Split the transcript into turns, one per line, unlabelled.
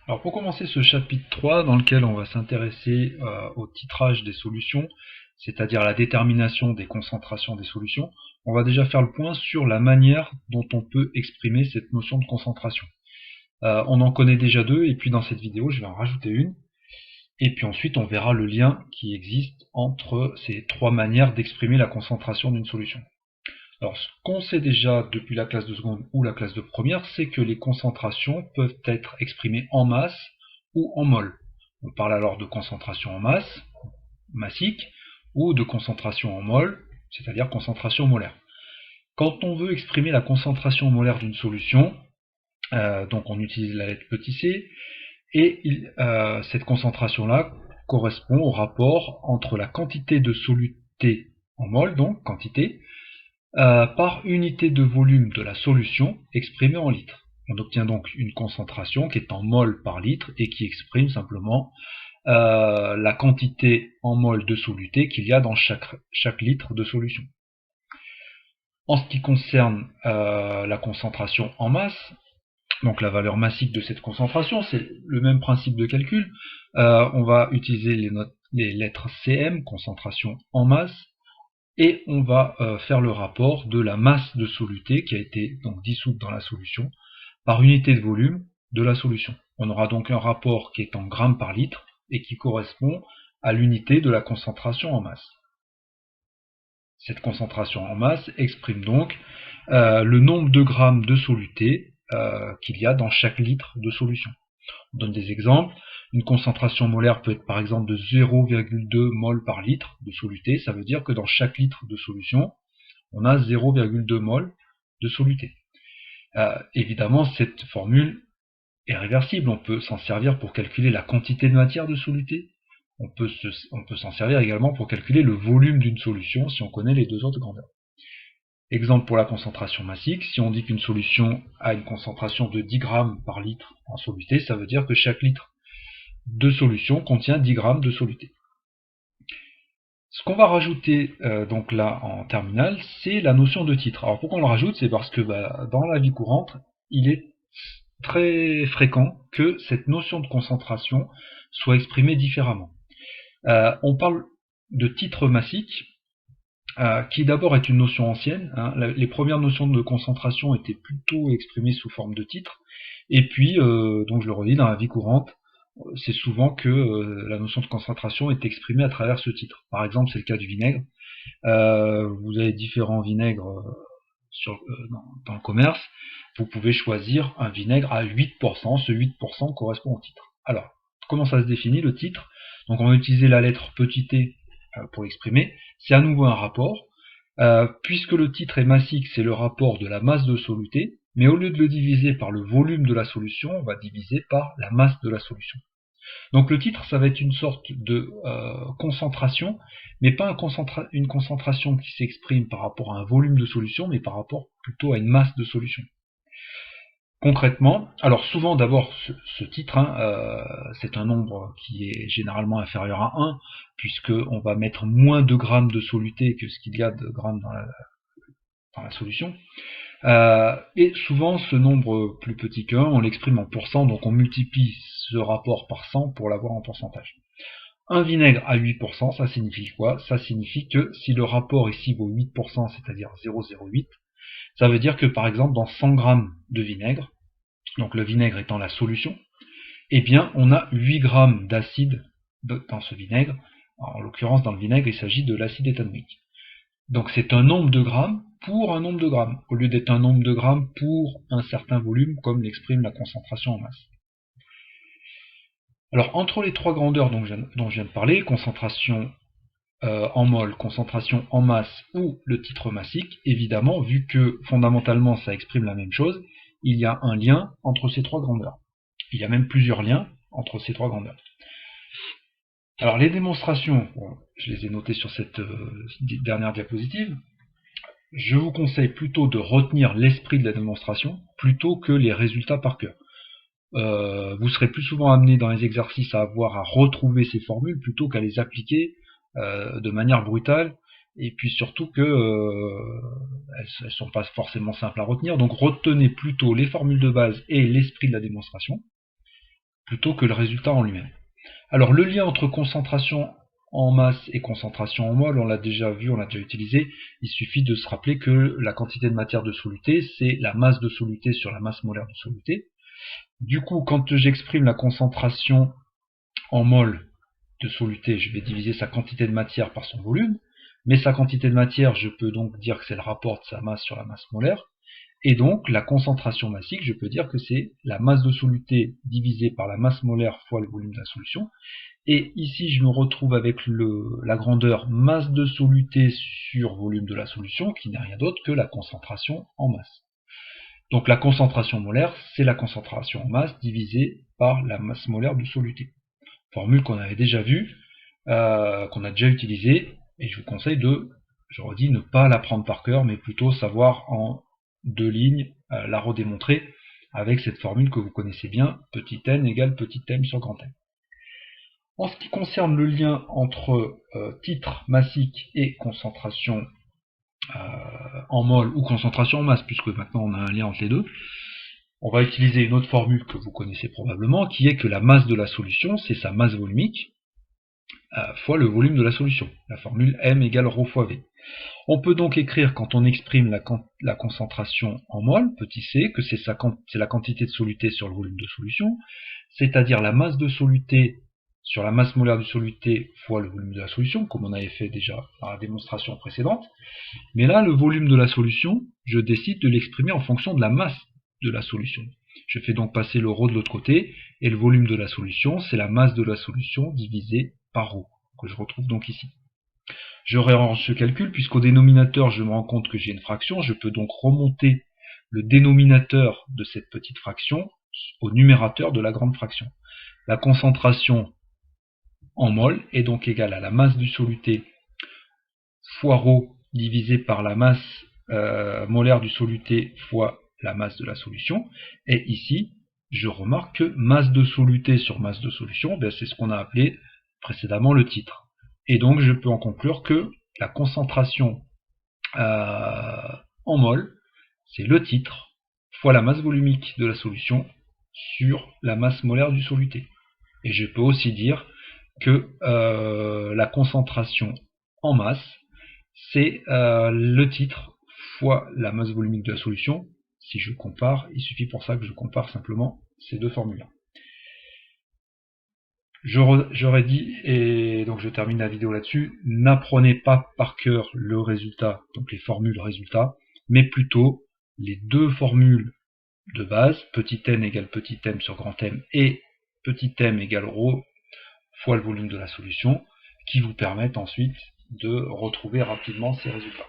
Alors pour commencer ce chapitre 3 dans lequel on va s'intéresser au titrage des solutions, c'est-à-dire la détermination des concentrations des solutions, on va déjà faire le point sur la manière dont on peut exprimer cette notion de concentration. On en connaît déjà deux, et puis dans cette vidéo je vais en rajouter une, et puis ensuite on verra le lien qui existe entre ces trois manières d'exprimer la concentration d'une solution. Alors, ce qu'on sait déjà depuis la classe de seconde ou la classe de première, c'est que les concentrations peuvent être exprimées en masse ou en mol. On parle alors de concentration en masse, massique, ou de concentration en mol, c'est-à-dire concentration molaire. Quand on veut exprimer la concentration molaire d'une solution, donc on utilise la lettre petit c, et cette concentration-là correspond au rapport entre la quantité de soluté en mol, donc quantité, par unité de volume de la solution exprimée en litres. On obtient donc une concentration qui est en mol par litre et qui exprime simplement la quantité en mol de soluté qu'il y a dans chaque litre de solution. En ce qui concerne la concentration en masse, donc la valeur massique de cette concentration, c'est le même principe de calcul. On va utiliser les lettres CM, concentration en masse, et on va faire le rapport de la masse de soluté qui a été donc dissoute dans la solution par unité de volume de la solution. On aura donc un rapport qui est en grammes par litre et qui correspond à l'unité de la concentration en masse. Cette concentration en masse exprime donc le nombre de grammes de soluté qu'il y a dans chaque litre de solution. On donne des exemples. Une concentration molaire peut être par exemple de 0,2 mol par litre de soluté. Ça veut dire que dans chaque litre de solution, on a 0,2 mol de soluté. Évidemment, cette formule est réversible. On peut s'en servir pour calculer la quantité de matière de soluté. On peut s'en servir également pour calculer le volume d'une solution si on connaît les deux autres grandeurs. Exemple pour la concentration massique, si on dit qu'une solution a une concentration de 10 grammes par litre en soluté, ça veut dire que chaque litre de solution contient 10 grammes de soluté. Ce qu'on va rajouter donc là en terminale, c'est la notion de titre. Alors pourquoi on le rajoute? C'est parce que dans la vie courante, il est très fréquent que cette notion de concentration soit exprimée différemment. On parle de titre massique, qui d'abord est une notion ancienne. Les premières notions de concentration étaient plutôt exprimées sous forme de titre, et puis, donc je le redis, dans la vie courante, c'est souvent que la notion de concentration est exprimée à travers ce titre. Par exemple, c'est le cas du vinaigre. Vous avez différents vinaigres dans le commerce. Vous pouvez choisir un vinaigre à 8%. Ce 8% correspond au titre. Alors, comment ça se définit le titre? Donc on va utiliser la lettre petit t pour l'exprimer. C'est à nouveau un rapport. Puisque le titre est massique, c'est le rapport de la masse de soluté, mais au lieu de le diviser par le volume de la solution, on va diviser par la masse de la solution. Donc le titre, ça va être une sorte de concentration, mais pas une concentration qui s'exprime par rapport à un volume de solution, mais par rapport plutôt à une masse de solution. Concrètement, alors souvent d'abord ce titre, c'est un nombre qui est généralement inférieur à 1, puisqu'on va mettre moins de grammes de soluté que ce qu'il y a de grammes dans la solution. Et souvent ce nombre plus petit que 1, on l'exprime en pourcent, donc on multiplie ce rapport par 100 pour l'avoir en pourcentage. Un vinaigre à 8%, ça signifie quoi? Ça signifie que si le rapport ici vaut 8%, c'est-à-dire 0,08, ça veut dire que par exemple dans 100 grammes de vinaigre, donc le vinaigre étant la solution, eh bien on a 8 grammes d'acide dans ce vinaigre. En l'occurrence dans le vinaigre il s'agit de l'acide éthanoïque. Donc c'est un nombre de grammes pour un nombre de grammes, au lieu d'être un nombre de grammes pour un certain volume, comme l'exprime la concentration en masse. Alors entre les trois grandeurs dont je viens de parler, concentration en mol, concentration en masse ou le titre massique, évidemment, vu que fondamentalement ça exprime la même chose, il y a un lien entre ces trois grandeurs. Il y a même plusieurs liens entre ces trois grandeurs. Alors les démonstrations, bon, je les ai notées sur cette dernière diapositive. Je vous conseille plutôt de retenir l'esprit de la démonstration plutôt que les résultats par cœur. Vous serez plus souvent amené dans les exercices à avoir à retrouver ces formules plutôt qu'à les appliquer de manière brutale, et puis surtout que elles sont pas forcément simples à retenir, donc retenez plutôt les formules de base et l'esprit de la démonstration. plutôt que le résultat en lui-même. Alors le lien entre concentration en masse et concentration en mol, on l'a déjà vu, on l'a déjà utilisé. Il suffit de se rappeler que la quantité de matière de soluté, c'est la masse de soluté sur la masse molaire de soluté. Du coup, quand j'exprime la concentration en mol de soluté, je vais diviser sa quantité de matière par son volume. Mais sa quantité de matière, je peux donc dire que c'est le rapport de sa masse sur la masse molaire. Et donc, la concentration massique, je peux dire que c'est la masse de soluté divisée par la masse molaire fois le volume de la solution. Et ici, je me retrouve avec la grandeur masse de soluté sur volume de la solution, qui n'est rien d'autre que la concentration en masse. Donc la concentration molaire, c'est la concentration en masse divisée par la masse molaire de soluté. Formule qu'on avait déjà vue, qu'on a déjà utilisée, et je vous conseille de, je redis, ne pas la prendre par cœur, mais plutôt savoir en 2 lignes la redémontrer avec cette formule que vous connaissez bien, petit n égale petit m sur grand M. En ce qui concerne le lien entre titre massique et concentration en mol ou concentration en masse, puisque maintenant on a un lien entre les deux, on va utiliser une autre formule que vous connaissez probablement, qui est que la masse de la solution, c'est sa masse volumique fois le volume de la solution, la formule M égale ρ fois V. On peut donc écrire, quand on exprime la concentration en mol, petit c, que c'est la quantité de soluté sur le volume de solution, c'est-à-dire la masse de soluté sur la masse molaire de soluté fois le volume de la solution, comme on avait fait déjà dans la démonstration précédente. Mais là, le volume de la solution, je décide de l'exprimer en fonction de la masse de la solution. Je fais donc passer le ρ de l'autre côté, et le volume de la solution, c'est la masse de la solution divisée par ρ, que je retrouve donc ici. Je réarrange ce calcul, puisqu'au dénominateur, je me rends compte que j'ai une fraction, je peux donc remonter le dénominateur de cette petite fraction au numérateur de la grande fraction. La concentration en mol est donc égale à la masse du soluté fois ρ divisé par la masse molaire du soluté fois la masse de la solution. Et ici, je remarque que masse de soluté sur masse de solution, c'est ce qu'on a appelé précédemment le titre. Et donc je peux en conclure que la concentration en mol, c'est le titre fois la masse volumique de la solution sur la masse molaire du soluté. Et je peux aussi dire que la concentration en masse, c'est le titre fois la masse volumique de la solution. Si je compare, il suffit pour ça que je compare simplement ces deux formules-là. J'aurais dit, et donc je termine la vidéo là-dessus, n'apprenez pas par cœur le résultat, donc les formules résultats, mais plutôt les deux formules de base, petit n égale petit m sur grand M et petit m égale ρ fois le volume de la solution, qui vous permettent ensuite de retrouver rapidement ces résultats.